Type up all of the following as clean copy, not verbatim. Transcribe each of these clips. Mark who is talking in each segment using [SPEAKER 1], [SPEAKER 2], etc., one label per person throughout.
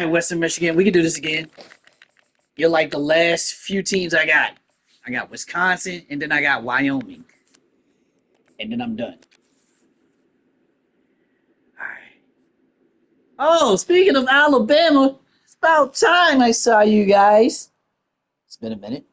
[SPEAKER 1] Hey, Western Michigan, we can do this again. You're like the last few teams I got. I got Wisconsin, and then I got Wyoming. And then I'm done. All right. Oh, speaking of Alabama, it's about time I saw you guys. It's been a minute.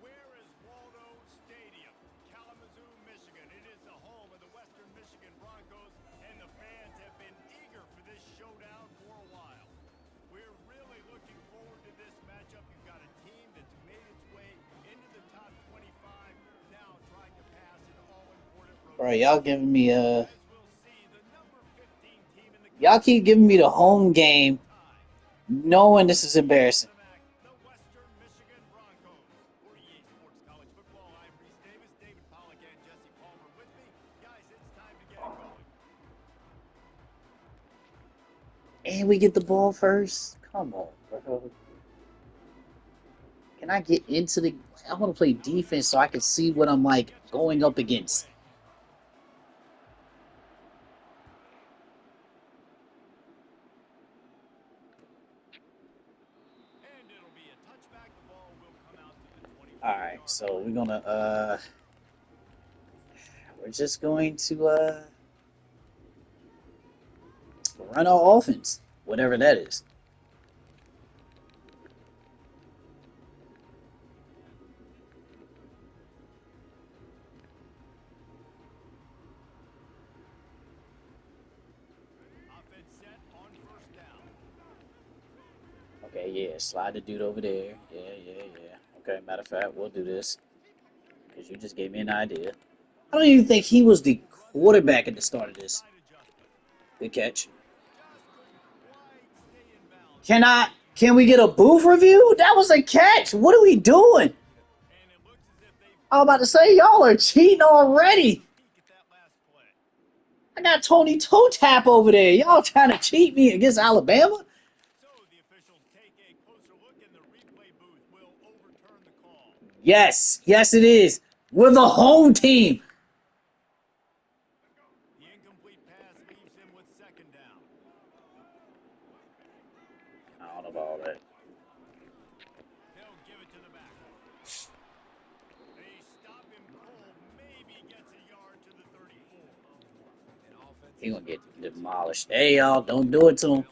[SPEAKER 2] Where is Waldo Stadium? Kalamazoo, Michigan. It is the home of the Western Michigan Broncos, and the fans have been eager for this showdown for a while. We're really looking forward to this matchup. You've got a team that's made its way into the top 25, now trying to pass an all-important road.
[SPEAKER 1] Bro, y'all giving me
[SPEAKER 2] As we'll see, the number 15 team in the
[SPEAKER 1] y'all keep giving me the home game, knowing this is embarrassing.
[SPEAKER 2] the Western Michigan Broncos. For EA Sports College Football, I'm Reese Davis, David Pollack, and Jesse Palmer with me. Guys, it's time to get it going.
[SPEAKER 1] And we get the ball first. Come on, bro. Can I get into the? I want to play defense so I can see what I'm like going up against.
[SPEAKER 2] And it'll be a touchback. The ball will come out to the 24.
[SPEAKER 1] All right, so we're just going to run our offense, whatever that is.
[SPEAKER 2] Offense set on first down.
[SPEAKER 1] Okay, yeah, slide the dude over there. Yeah. Okay, matter of fact, we'll do this because you just gave me an idea. I don't even think he was the quarterback at the start of this.
[SPEAKER 2] Side adjustment.
[SPEAKER 1] Good catch.
[SPEAKER 2] Just couldn't quite stay in bounds.
[SPEAKER 1] Can I? Can we get a booth review? That was a catch. What are we doing?
[SPEAKER 2] And it looks as if they've
[SPEAKER 1] I was about to say y'all are cheating already.
[SPEAKER 2] peek at that last play.
[SPEAKER 1] I got Tony Toe Tap over there. Y'all trying to cheat me against Alabama?
[SPEAKER 2] So the officials take a closer look, and the replay booth will overturn the call.
[SPEAKER 1] Yes, it is. We're the home team.
[SPEAKER 2] The incomplete pass leaves him with second down.
[SPEAKER 1] I don't know about all that.
[SPEAKER 2] They'll give it to the back. They stop him cold, maybe gets a yard to the 34.
[SPEAKER 1] He's gonna get demolished. Hey y'all, don't do it to him.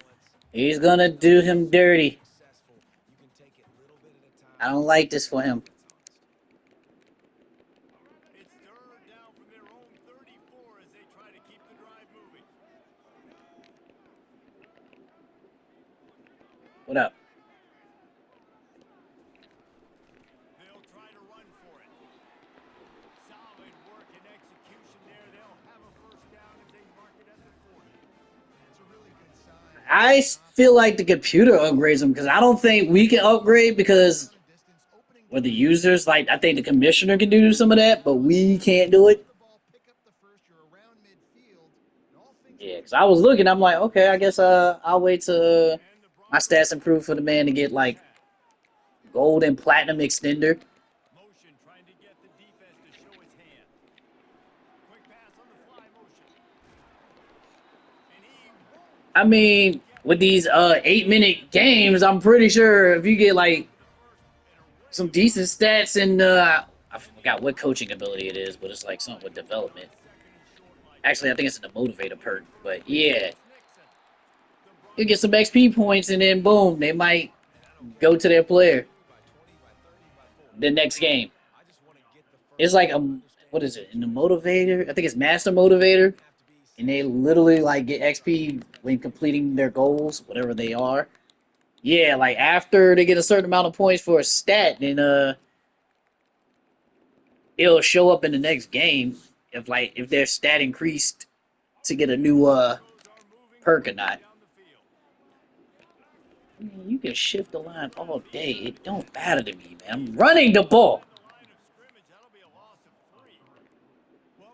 [SPEAKER 1] He's gonna do him dirty. I don't like this for him.
[SPEAKER 2] It's third down from their own 34 as they try to keep the drive moving.
[SPEAKER 1] What up?
[SPEAKER 2] They'll try to run for it. Solid work and execution there. They'll have a first down as they mark it at the 40. That's a really good sign.
[SPEAKER 1] I feel like the computer upgrades them because I don't think we can upgrade because we're the users. Like I think the commissioner can do some of that, but we can't do it. Yeah, because I was looking, I'm like, okay, I guess I'll wait to
[SPEAKER 2] And the
[SPEAKER 1] my
[SPEAKER 2] Broncos
[SPEAKER 1] stats improve for the man to get like gold and platinum extender.
[SPEAKER 2] motion trying to get the defense to show his hand. Quick pass on the fly motion. And he won't
[SPEAKER 1] I mean,
[SPEAKER 2] get
[SPEAKER 1] with these
[SPEAKER 2] there.
[SPEAKER 1] 8-minute games, I'm pretty sure if you get like
[SPEAKER 2] The first and a ready
[SPEAKER 1] some
[SPEAKER 2] to
[SPEAKER 1] decent
[SPEAKER 2] run.
[SPEAKER 1] stats and I forgot what coaching ability it is, but it's like something with development.
[SPEAKER 2] Second and short like
[SPEAKER 1] Actually, I
[SPEAKER 2] that.
[SPEAKER 1] think it's in the motivator perk.
[SPEAKER 2] Looking for a
[SPEAKER 1] But
[SPEAKER 2] breather.
[SPEAKER 1] yeah,
[SPEAKER 2] It's Nixon. The
[SPEAKER 1] you get
[SPEAKER 2] Broncos
[SPEAKER 1] some XP points and then boom, they might go to their player the next game. It's like what is it in the motivator? I think it's master motivator, and they literally like get XP when completing their goals, whatever they are. Yeah, like after they get a certain amount of points for a stat, then it'll show up in the next game if their stat increased to get a new
[SPEAKER 2] Broncos are moving
[SPEAKER 1] perk or
[SPEAKER 2] quickly
[SPEAKER 1] not.
[SPEAKER 2] down the field.
[SPEAKER 1] I mean, you can shift the
[SPEAKER 2] They'll
[SPEAKER 1] line
[SPEAKER 2] run it
[SPEAKER 1] all
[SPEAKER 2] for the
[SPEAKER 1] day.
[SPEAKER 2] third
[SPEAKER 1] It
[SPEAKER 2] and 10.
[SPEAKER 1] don't matter to me, man. I'm running the ball.
[SPEAKER 2] At the line of scrimmage, that'll be a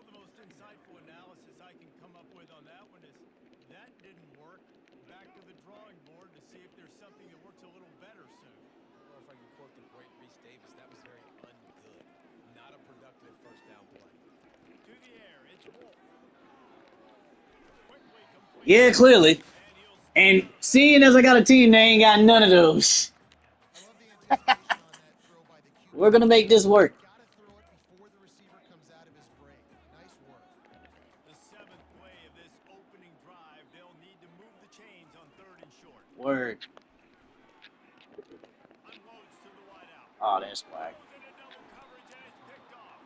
[SPEAKER 2] Well, the most insightful analysis I can come up with on that one is that didn't work. Back to the drawing board to see if there's something that works a little better soon.
[SPEAKER 3] Or if I can quote the great Reese Davis, that was very ungood. Not a productive first down play.
[SPEAKER 2] To the air, it's Wolf. Quickly complete.
[SPEAKER 1] Yeah, clearly.
[SPEAKER 2] And he'll
[SPEAKER 1] And seeing as I got a team, they ain't got none of those.
[SPEAKER 4] I love the anticipation on that throw by the QB.
[SPEAKER 1] We're gonna make this work.
[SPEAKER 4] Gotta throw it before the receiver comes out of his break. Nice work.
[SPEAKER 2] the 7th play of this opening drive. They'll need to move the chains on 3rd and short.
[SPEAKER 1] Word.
[SPEAKER 2] Unloads to the wideout.
[SPEAKER 1] Oh, that's whack.
[SPEAKER 2] Goes into double coverage and it's picked off.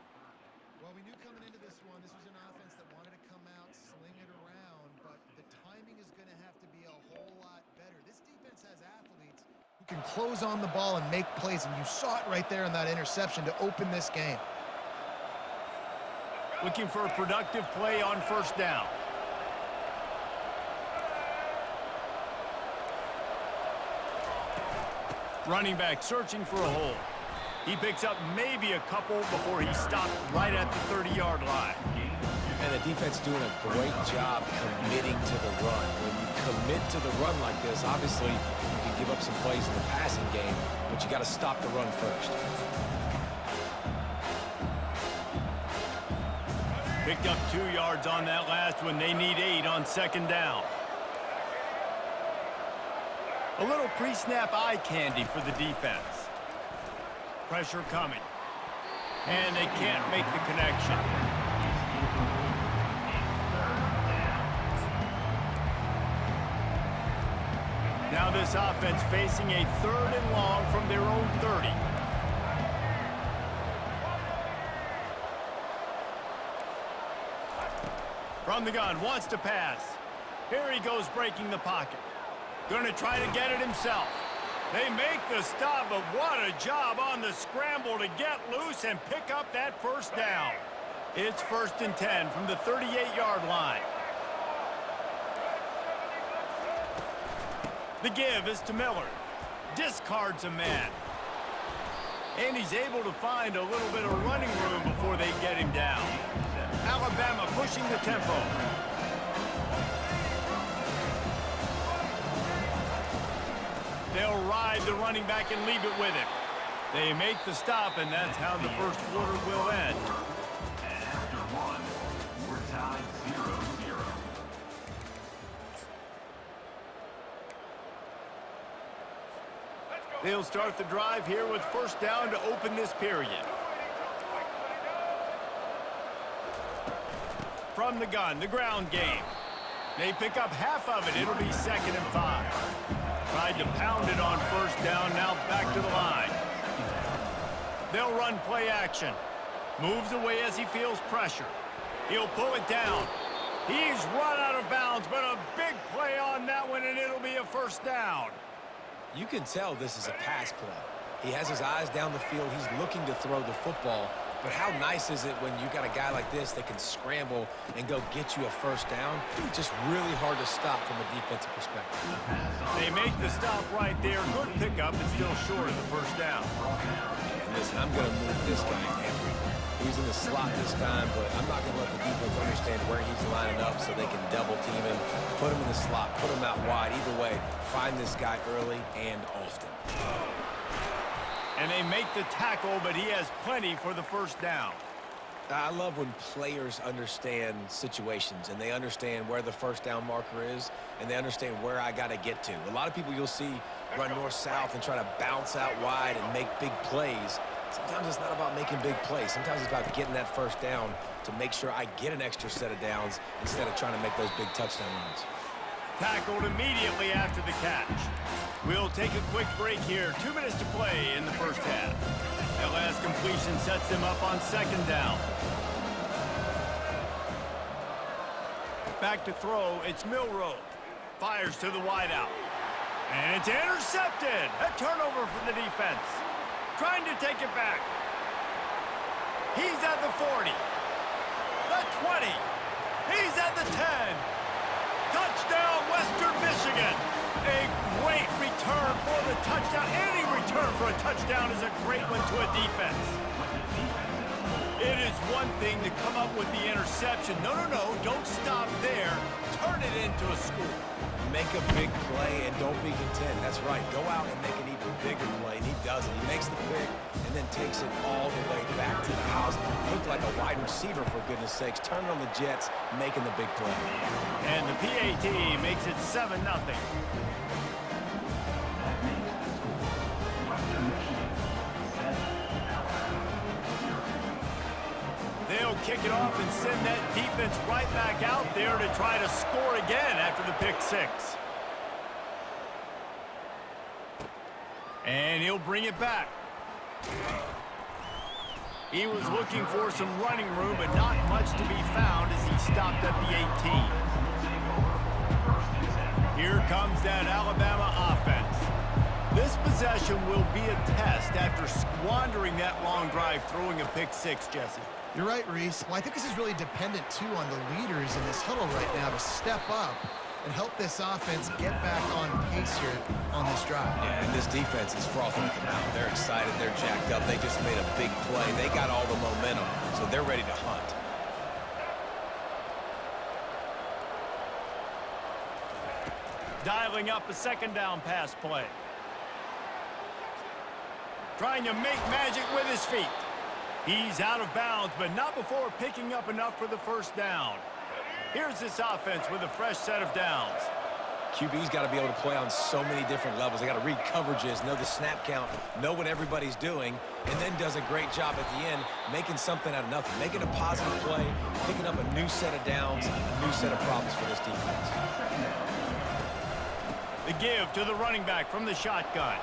[SPEAKER 4] Well, we knew coming into this one, this was an offense that wanted to come out, sling it around, but the timing is going to have to be a whole lot better. This defense has athletes who can close on the ball and make plays, and you saw it right there in that interception to open this game.
[SPEAKER 2] Looking for a productive play on 1st down. Running back searching for a hole. He picks up maybe a couple before he stopped right at the 30-yard line.
[SPEAKER 3] And the defense doing a great job committing to the run. When you commit to the run like this, obviously you can give up some plays in the passing game, but you got to stop the run first.
[SPEAKER 2] Picked up 2 yards on that last one. They need 8 on 2nd down. A little pre-snap eye candy for the defense. Pressure coming. And they can't make the connection. Now this offense facing a 3rd and long from their own 30. From the gun, wants to pass. Here he goes breaking the pocket. Gonna try to get it himself. They make the stop, but what a job on the scramble to get loose and pick up that 1st down. It's 1st and 10 from the 38-yard line. The give is to Miller. Discards a man. And he's able to find a little bit of running room before they get him down. Alabama pushing the tempo. They'll ride the running back and leave it with him. They make the stop, and that's how the 1st quarter will end.
[SPEAKER 5] And after 1, we're tied 0-0.
[SPEAKER 2] They'll start the drive here with 1st down to open this period. From the gun, the ground game. They pick up half of it. It'll be 2nd and 5. Tried to pound it on 1st down, now back to the line. They'll run play action. Moves away as he feels pressure. He'll pull it down. He's run out of bounds, but a big play on that one, and it'll be a 1st down.
[SPEAKER 3] You can tell this is a pass play. He has his eyes down the field. He's looking to throw the football. But how nice is it when you got a guy like this that can scramble and go get you a 1st down? Just really hard to stop from a defensive perspective.
[SPEAKER 2] They make the stop right there. Good pickup, and still short of the 1st down.
[SPEAKER 3] And listen, I'm going to move this guy everywhere. He's in the slot this time, but I'm not going to let the defense understand where he's lining up so they can double team him, put him in the slot, put him out wide. Either way, find this guy early and often.
[SPEAKER 2] And they make the tackle, but he has plenty for the 1st down.
[SPEAKER 3] I love when players understand situations and they understand where the 1st down marker is and they understand where I got to get to. A lot of people you'll see run north-south and try to bounce out wide and make big plays. Sometimes it's not about making big plays. Sometimes it's about getting that 1st down to make sure I get an extra set of downs instead of trying to make those big touchdown runs.
[SPEAKER 2] Tackled immediately after the catch. We'll take a quick break here. 2 minutes to play in the 1st half. That last completion sets them up on 2nd down. Back to throw, it's Milroe. Fires to the wideout. And it's intercepted. A turnover for the defense. Trying to take it back. He's at the 40. The 20. He's at the 10. Touchdown, Western Michigan. A great return for the touchdown. Any return for a touchdown is a great one to a defense. It is 1 one thing to come up with the interception. No, no, no, don't stop there. Turn it into a score.
[SPEAKER 3] Make a big play and don't be content. That's right. Go out and make an even bigger play, and he does it. He makes the pick and then takes it all the way back to the house. Looked like a wide receiver, for goodness sakes. Turning on the Jets, making the big play.
[SPEAKER 2] And the PAT makes it 7-0.
[SPEAKER 5] That makes the score Western Michigan 7, Alabama 0.
[SPEAKER 2] They'll kick it off and send that defense right back out there to try to score again after the pick six. And he'll bring it back. He was looking for some running room, but not much to be found as he stopped at the 18. Here comes that Alabama offense. This possession will be a test after squandering that long drive, throwing a pick six, Jesse.
[SPEAKER 4] You're right, Reese. Well, I think this is really dependent, too, on the leaders in this huddle right now to step up and help this offense get back on pace here on this drive.
[SPEAKER 3] Yeah, and this defense is frothing at the mouth. They're excited. They're jacked up. They just made a big play. They got all the momentum, so they're ready to hunt.
[SPEAKER 2] Dialing up a second down pass play. Trying to make magic with his feet. He's out of bounds, but not before picking up enough for the first down. Here's this offense with a fresh set of downs.
[SPEAKER 3] QB's got to be able to play on so many different levels. They got to read coverages, know the snap count, know what everybody's doing, and then does a great job at the end making something out of nothing, making a positive play, picking up a new set of downs, a new set of problems for this defense.
[SPEAKER 2] The give to the running back from the shotgun.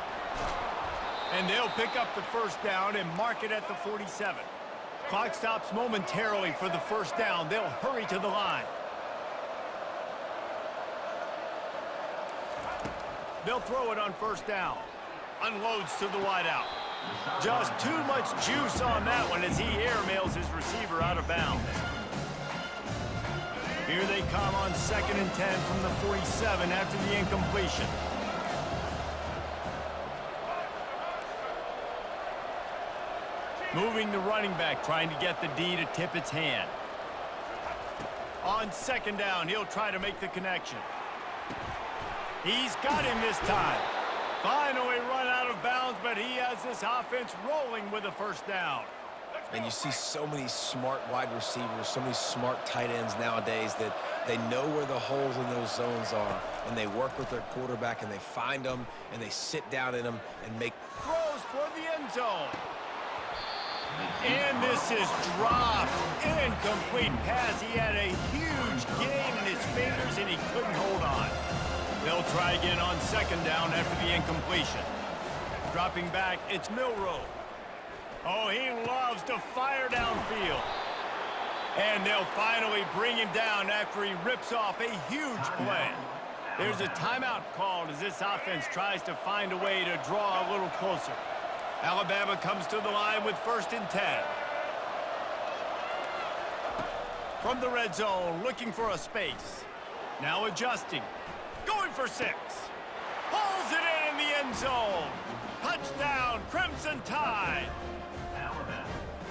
[SPEAKER 2] And they'll pick up the first down and mark it at the 47. Clock stops momentarily for the first down. They'll hurry to the line. They'll throw it on first down. Unloads to the wideout. Just too much juice on that one as he airmails his receiver out of bounds. Here they come on 2nd and 10 from the 47 after the incompletion. Moving the running back, trying to get the D to tip its hand. On 2nd down, he'll try to make the connection. He's got him this time. Finally run out of bounds, but he has this offense rolling with a first down.
[SPEAKER 3] And you see so many smart wide receivers, so many smart tight ends nowadays that they know where the holes in those zones are, and they work with their quarterback, and they find them, and they sit down in them and make
[SPEAKER 2] Throws for the end zone. And this is dropped. Incomplete pass. He had a huge gain in his fingers, and he couldn't hold on. They'll try again on 2nd down after the incompletion. Dropping back, it's Milroe. Oh, he loves to fire downfield. And they'll finally bring him down after he rips off a huge play. There's a timeout called as this offense tries to find a way to draw a little closer. Alabama comes to the line with 1st and 10. From the red zone, looking for a space. Now adjusting. Going for 6. Pulls it in the end zone. Touchdown, Crimson Tide.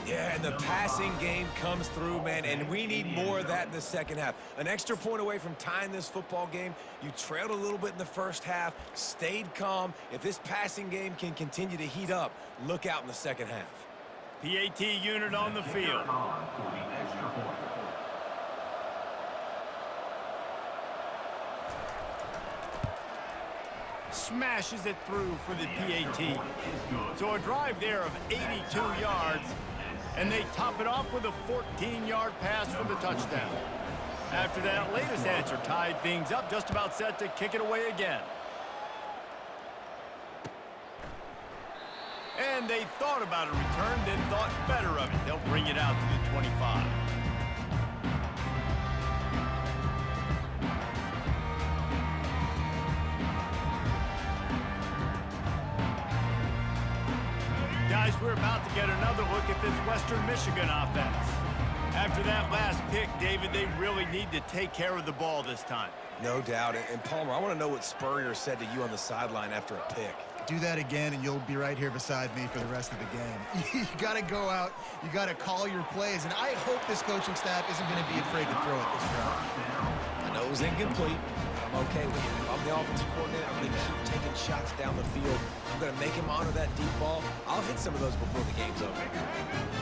[SPEAKER 3] Yeah, and the passing game comes through, man, and we need more of that in the second half. An extra point away from tying this football game. You trailed a little bit in the first half, stayed calm. If this passing game can continue to heat up, look out in the second half.
[SPEAKER 2] PAT unit on the field. Smashes it through for the PAT. So a drive there of 82 yards. And they top it off with a 14-yard pass for the touchdown. After that latest answer tied things up, just about set to kick it away again. And they thought about a return, then thought better of it. They'll bring it out to the 25. Guys, we're about to get another look at this Western Michigan offense. After that last pick, David, they really need to take care of the ball this time.
[SPEAKER 3] No doubt. And Palmer, I want to know what Spurrier said to you on the sideline after a pick.
[SPEAKER 4] Do that again, and you'll be right here beside me for the rest of the game. You got to go out. You got to call your plays, and I hope this coaching staff isn't going to be afraid to throw it this round.
[SPEAKER 3] I know it was incomplete, but I'm okay with it. If I'm the offensive coordinator, I'm going to keep taking shots down the field. I'm going to make him honor that deep ball. I'll hit some of those before the game's over.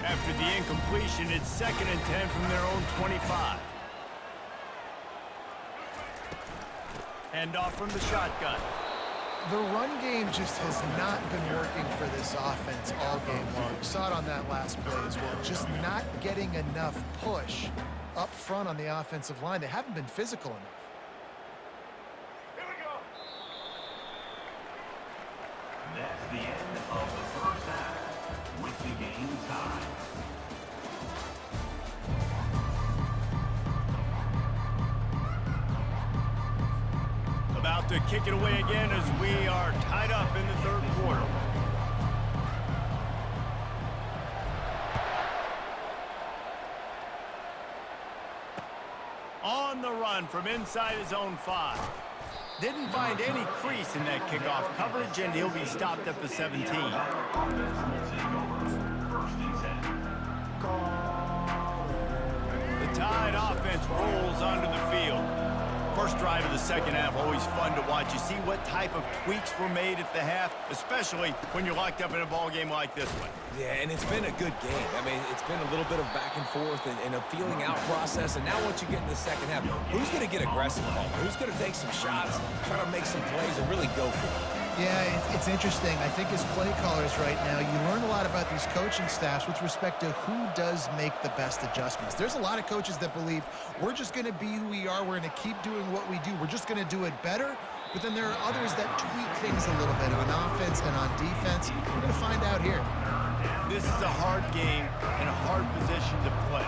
[SPEAKER 2] After the incompletion, it's 2nd and 10 from their own 25. Hand off from the shotgun.
[SPEAKER 4] The run game just has not been working for this offense all game long. You saw it on that last play as well. Just not getting enough push up front on the offensive line. They haven't been physical enough.
[SPEAKER 5] That's the end of the first half, with the game tied.
[SPEAKER 2] About to kick it away again as we are tied up in the 3rd quarter. On the run from inside his own 5. Didn't find any crease in that kickoff coverage, and he'll be stopped at the 17.
[SPEAKER 5] Offense will take over 1st and 10.
[SPEAKER 2] The Tide offense rolls onto the field. First drive of the 2nd half, always fun to watch. You see what type of tweaks were made at the half, especially when you're locked up in a ball game like this one.
[SPEAKER 3] Yeah, and it's been a good game. I mean, it's been a little bit of back and forth and a feeling out process. And now once you get in the 2nd half, who's going to get aggressive, Paul? Who's going to take some shots, try to make some plays, and really go for it?
[SPEAKER 4] Yeah, it's interesting. I think as play callers right now, you learn a lot about these coaching staffs with respect to who does make the best adjustments. There's a lot of coaches that believe we're just going to be who we are. We're going to keep doing what we do. We're just going to do it better. But then there are others that tweak things a little bit on offense and on defense. We're going to find out here.
[SPEAKER 2] This is a hard game and a hard position to play.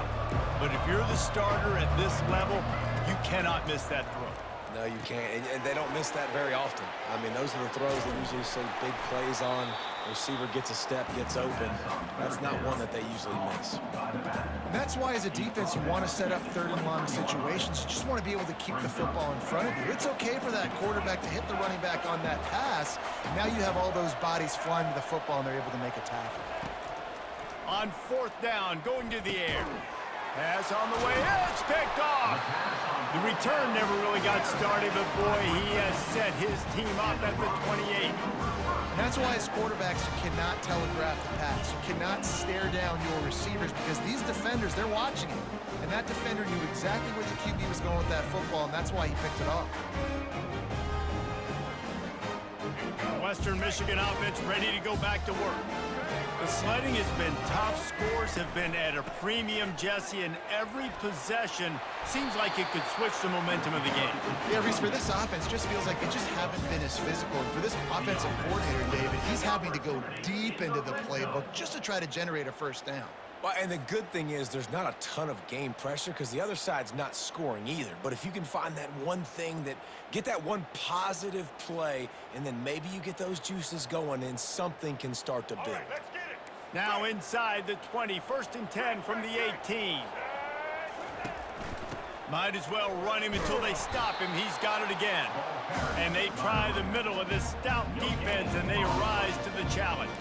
[SPEAKER 2] But if you're the starter at this level, you cannot miss that throw.
[SPEAKER 3] No, you can't, and they don't miss that very often. I mean, those are the throws that usually see big plays on. The receiver gets a step, gets open. That's not one that they usually miss.
[SPEAKER 4] And that's why as a defense, you want to set up 3rd and long situations. You just want to be able to keep the football in front of you. It's okay for that quarterback to hit the running back on that pass. Now you have all those bodies flying to the football, and they're able to make a tackle.
[SPEAKER 2] On 4th down, going to the air. Pass on the way, it's picked off. The return never really got started, but boy, he has set his team up at the 28.
[SPEAKER 4] And that's why as quarterbacks, you cannot telegraph the pass. You cannot stare down your receivers because these defenders, they're watching it. And that defender knew exactly where the QB was going with that football, and that's why he picked it off.
[SPEAKER 2] Western Michigan offense ready to go back to work. The sledding has been tough. Scores have been at a premium, Jesse, and every possession seems like it could switch the momentum of the game.
[SPEAKER 4] Yeah, Reese, for this offense, just feels like they just haven't been as physical. And for this offensive coordinator, David, he's having to go deep into the playbook just to try to generate a 1st down.
[SPEAKER 3] Well, and the good thing is there's not a ton of game pressure because the other side's not scoring either. But if you can find that one thing get that one positive play, and then maybe you get those juices going and something can start to build.
[SPEAKER 2] Now inside the 20, 1st and 10 from the 18. Might as well run him until they stop him. He's got it again. And they try the middle of this stout defense, and they rise to the challenge.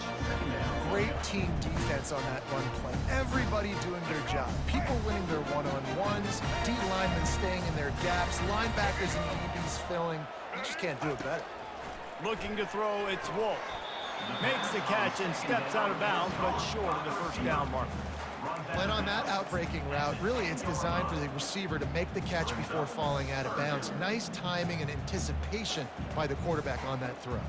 [SPEAKER 4] Great team defense on that run play. Everybody doing their job. People winning their one-on-ones, D linemen staying in their gaps, linebackers and DBs filling. You just can't do it better.
[SPEAKER 2] Looking to throw, it's Wolf. Makes the catch and steps out of bounds, but short of the 1st down marker.
[SPEAKER 4] And on that outbreaking route, really it's designed for the receiver to make the catch before falling out of bounds. Nice timing and anticipation by the quarterback on that throw.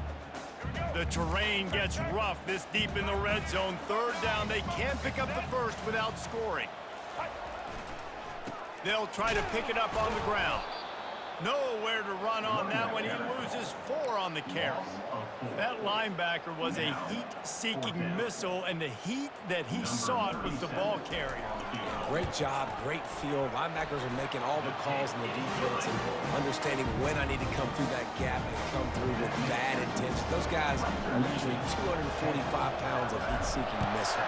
[SPEAKER 2] The terrain gets rough this deep in the red zone. 3rd down, they can't pick up the 1st without scoring. They'll try to pick it up on the ground. Nowhere to run on that one. He loses 4 on the carry. That linebacker was a heat-seeking missile, and the heat that he sought was the ball carrier.
[SPEAKER 3] Great job, great feel. Linebackers are making all the calls in the defense and understanding when I need to come through that gap and come through with bad intention. Those guys are usually 245 pounds of heat-seeking missile.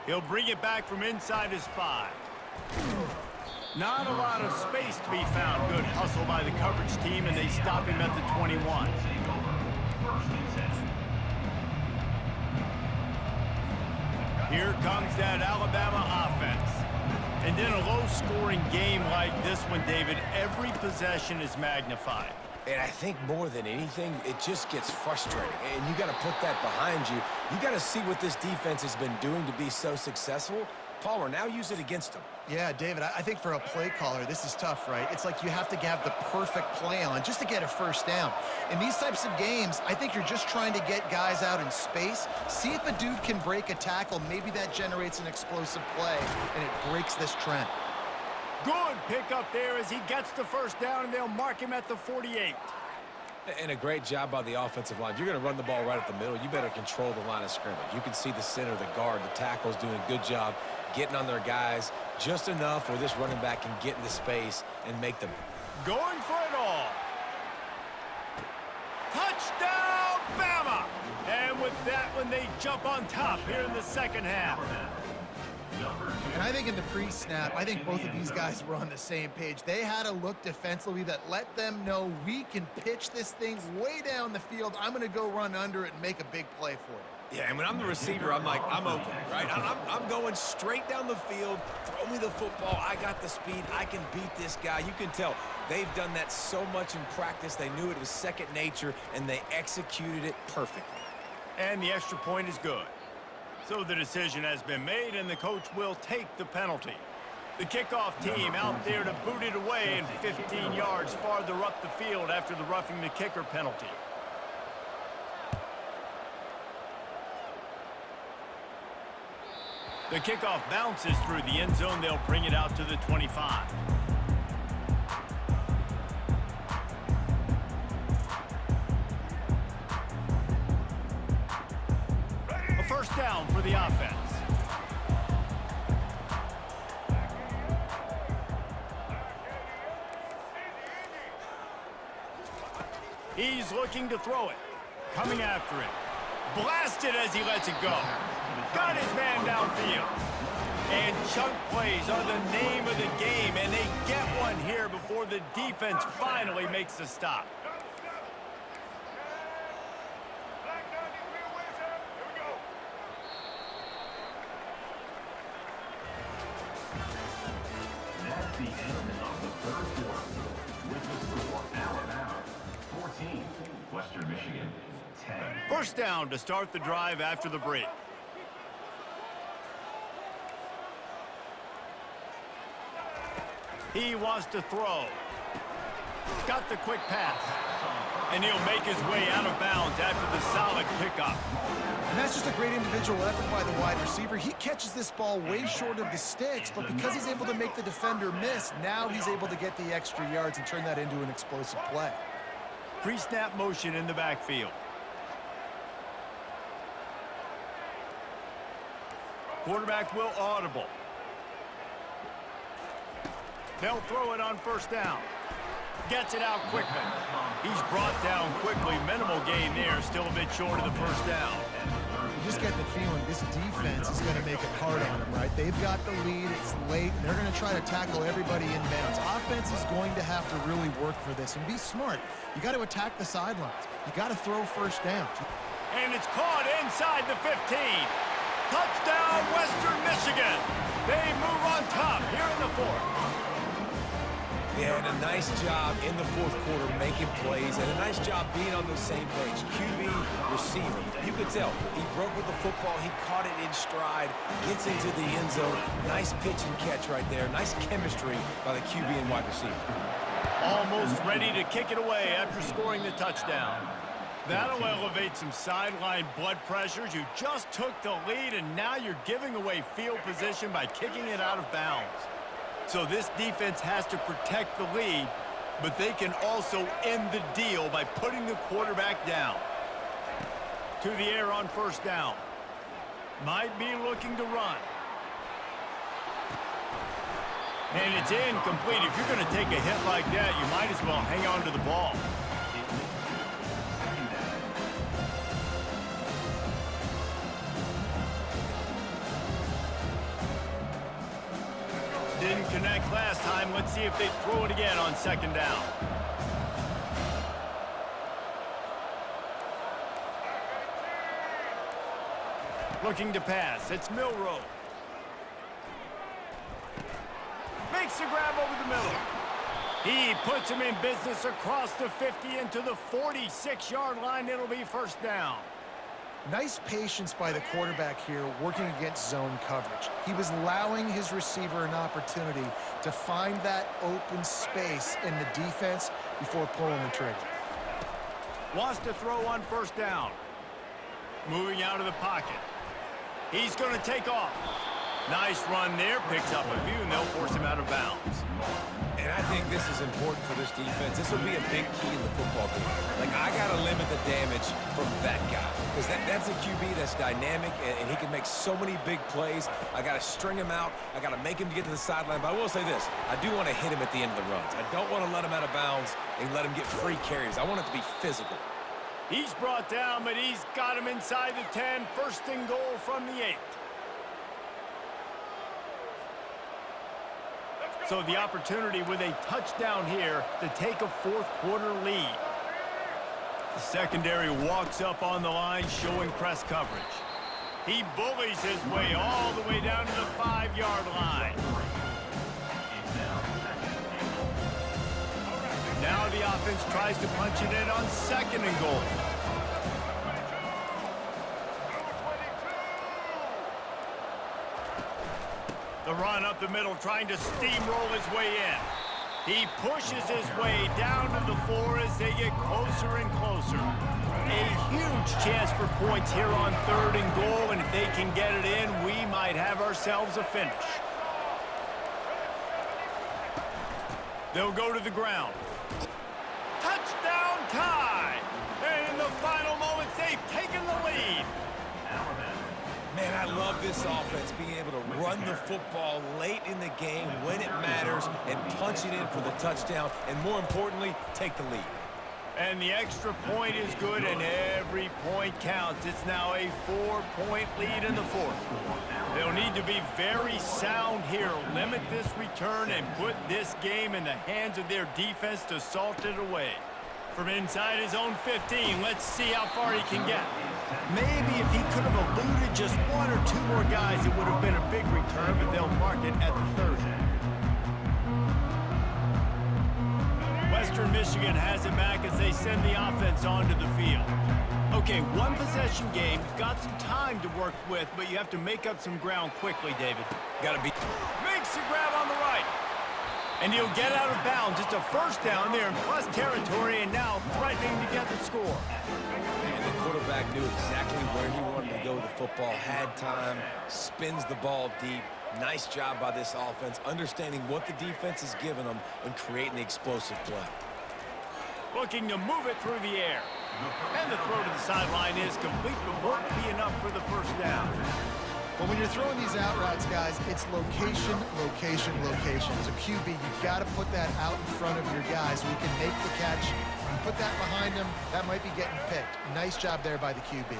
[SPEAKER 2] He'll bring it back from inside his 5. Not a lot of space to be found. Good hustle by the coverage team, and they stop him at the 21. Here comes that Alabama offense. And in a low-scoring game like this one, David, every possession is magnified.
[SPEAKER 3] And I think more than anything, it just gets frustrating. And you got to put that behind you. You got to see what this defense has been doing to be so successful. Palmer, now use it against them.
[SPEAKER 4] Yeah, David, I think for a play caller, this is tough, right? It's like you have to have the perfect play on just to get a first down. In these types of games, I think you're just trying to get guys out in space, see if a dude can break a tackle. Maybe that generates an explosive play, and it breaks this trend.
[SPEAKER 2] Good pickup there as he gets the first down, and they'll mark him at the 48.
[SPEAKER 3] And a great job by the offensive line. If you're going to run the ball right at the middle, you better control the line of scrimmage. You can see the center, the guard, the tackles doing a good job getting on their guys just enough where this running back can get into space and make them.
[SPEAKER 2] Going for it all. Touchdown, Bama! And with that one, they jump on top here in the second half.
[SPEAKER 4] And I think in the pre-snap, I think both of these guys were on the same page. They had a look defensively that let them know we can pitch this thing way down the field. I'm going to go run under it and make a big play for it.
[SPEAKER 3] Yeah, and when I'm the receiver, I'm like, I'm open, right? I'm going straight down the field. Throw me the football. I got the speed. I can beat this guy. You can tell they've done that so much in practice. They knew it was second nature, and they executed it perfectly.
[SPEAKER 2] And the extra point is good. So the decision has been made, and the coach will take the penalty. The kickoff team out there to boot it away and 15 yards farther up the field after the roughing the kicker penalty. The kickoff bounces through the end zone. They'll bring it out to the 25. A first down for the offense. He's looking to throw it. Coming after it. Blasted as he lets it go. Got his man downfield. And chunk plays are the name of the game, and they get one here before the defense finally makes the stop.
[SPEAKER 5] That's the end of the third quarter. With the score, Alabama 14, Western Michigan 10.
[SPEAKER 2] First down to start the drive after the break. He wants to throw. Got the quick pass. And he'll make his way out of bounds after the solid pickup.
[SPEAKER 4] And that's just a great individual effort by the wide receiver. He catches this ball way short of the sticks, but because he's able to make the defender miss, now he's able to get the extra yards and turn that into an explosive play.
[SPEAKER 2] Pre-snap motion in the backfield. Quarterback will audible. They'll throw it on first down. Gets it out quickly. He's brought down quickly. Minimal gain there. Still a bit short of the first down.
[SPEAKER 4] You just get the feeling this defense is going to make it hard on them, right? They've got the lead. It's late. They're going to try to tackle everybody inbounds. Offense is going to have to really work for this and be smart. You got to attack the sidelines. You got to throw first down.
[SPEAKER 2] And it's caught inside the 15. Touchdown, Western Michigan. They move on top here in the fourth.
[SPEAKER 3] Yeah, and a nice job in the fourth quarter making plays, and a nice job being on the same page. QB, receiver. You could tell he broke with the football. He caught it in stride, gets into the end zone. Nice pitch and catch right there. Nice chemistry by the QB and wide receiver.
[SPEAKER 2] Almost ready to kick it away after scoring the touchdown. That'll elevate some sideline blood pressures. You just took the lead, and now you're giving away field position by kicking it out of bounds. So this defense has to protect the lead, but they can also end the deal by putting the quarterback down. To the air on first down. Might be looking to run. And it's incomplete. If you're going to take a hit like that, you might as well hang on to the ball. didn't connect last time. Let's see if they throw it again on second down. Looking to pass. It's Milroe. Makes the grab over the middle. He puts him in business across the 50 into the 46-yard line. It'll be first down.
[SPEAKER 4] Nice patience by the quarterback here working against zone coverage. He was allowing his receiver an opportunity to find that open space in the defense before pulling the trigger.
[SPEAKER 2] Wants to throw on first down. Moving out of the pocket. He's going to take off. Nice run there. Picks up a few, and they'll force him out of bounds.
[SPEAKER 3] And I think this is important for this defense. This will be a big key in the football game. Like, I got to limit the damage from that guy because that's a QB that's dynamic, and he can make so many big plays. I got to string him out. I got to make him get to the sideline. But I will say this. I do want to hit him at the end of the runs. I don't want to let him out of bounds and let him get free carries. I want it to be physical.
[SPEAKER 2] He's brought down, but he's got him inside the 10. First and goal from the 8. So the opportunity with a touchdown here to take a fourth-quarter lead. The secondary walks up on the line, showing press coverage. He bullies his way all the way down to the 5-yard line. Now the offense tries to punch it in on second and goal. The run up the middle, trying to steamroll his way in. He pushes his way down to the 4 as they get closer and closer. A huge chance for points here on third and goal, and if they can get it in, we might have ourselves a finish. They'll go to the ground. Touchdown tie! And in the final moments, they've taken the lead.
[SPEAKER 3] Man, I love this offense, being able to run the football late in the game when it matters and punch it in for the touchdown, and more importantly, take the lead.
[SPEAKER 2] And the extra point is good, and every point counts. It's now a 4-point lead in the fourth. They'll need to be very sound here, limit this return, and put this game in the hands of their defense to salt it away. From inside his own 15, let's see how far he can get. Maybe if he could have eluded just 1 or 2 more guys, it would have been a big return, but they'll mark it at the 30. Western Michigan has it back as they send the offense onto the field. Okay, 1 possession game. You've got some time to work with, but you have to make up some ground quickly, David.
[SPEAKER 3] Got to be.
[SPEAKER 2] Makes the grab on the right. And he'll get out of bounds. It's a first down there in plus territory, and now threatening to get the score.
[SPEAKER 3] And the quarterback knew exactly where he wanted to go with the football, had time, spins the ball deep. Nice job by this offense, understanding what the defense is giving them and creating the explosive play.
[SPEAKER 2] Looking to move it through the air. And the throw to the sideline is complete, but won't be enough for the first down.
[SPEAKER 4] But when you're throwing these out routes, guys, it's location, location, location. As a QB, you've got to put that out in front of your guys so we can make the catch. You put that behind them, that might be getting picked. Nice job there by the QB.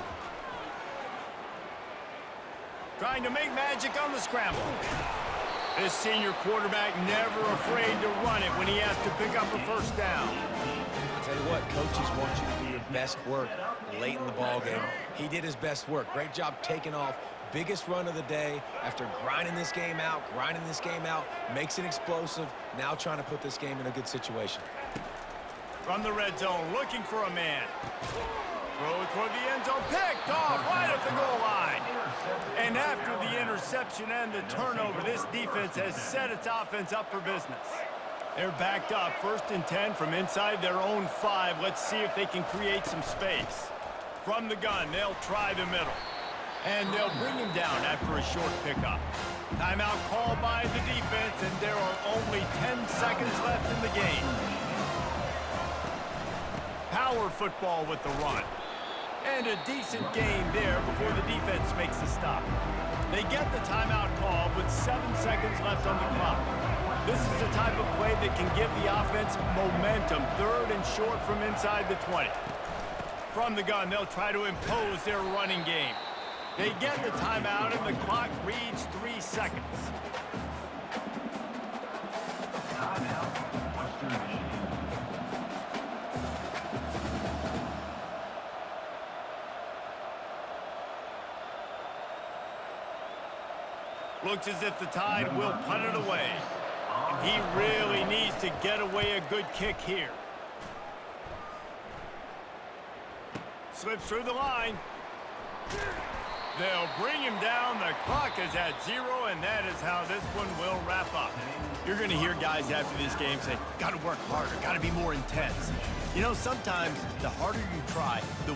[SPEAKER 2] Trying to make magic on the scramble. This senior quarterback never afraid to run it when he has to pick up a first down.
[SPEAKER 3] I'll tell you what, coaches want you to do your best work late in the ball game. He did his best work. Great job taking off. Biggest run of the day after grinding this game out, makes it explosive, now trying to put this game in a good situation.
[SPEAKER 2] From the red zone, looking for a man. Throw it toward the end zone, picked off right at the goal line. And after the interception and the turnover, this defense has set its offense up for business. They're backed up, 1st and 10 from inside their own 5. Let's see if they can create some space. From the gun, they'll try the middle. And they'll bring him down after a short pickup. Timeout called by the defense, and there are only 10 seconds left in the game. Power football with the run. And a decent game there before the defense makes the stop. They get the timeout called with 7 seconds left on the clock. This is the type of play that can give the offense momentum. 3rd and short from inside the 20. From the gun, they'll try to impose their running game. They get the timeout, and the clock reads 3 seconds.
[SPEAKER 5] Western Michigan.
[SPEAKER 2] Looks as if the Tide will punt it away. And he really needs to get away a good kick here. Slips through the line. They'll bring him down. The clock is at 0, and that is how this one will wrap up. You're going to hear guys after this game say, got to work harder, got to be more intense. You know, sometimes the harder you try, the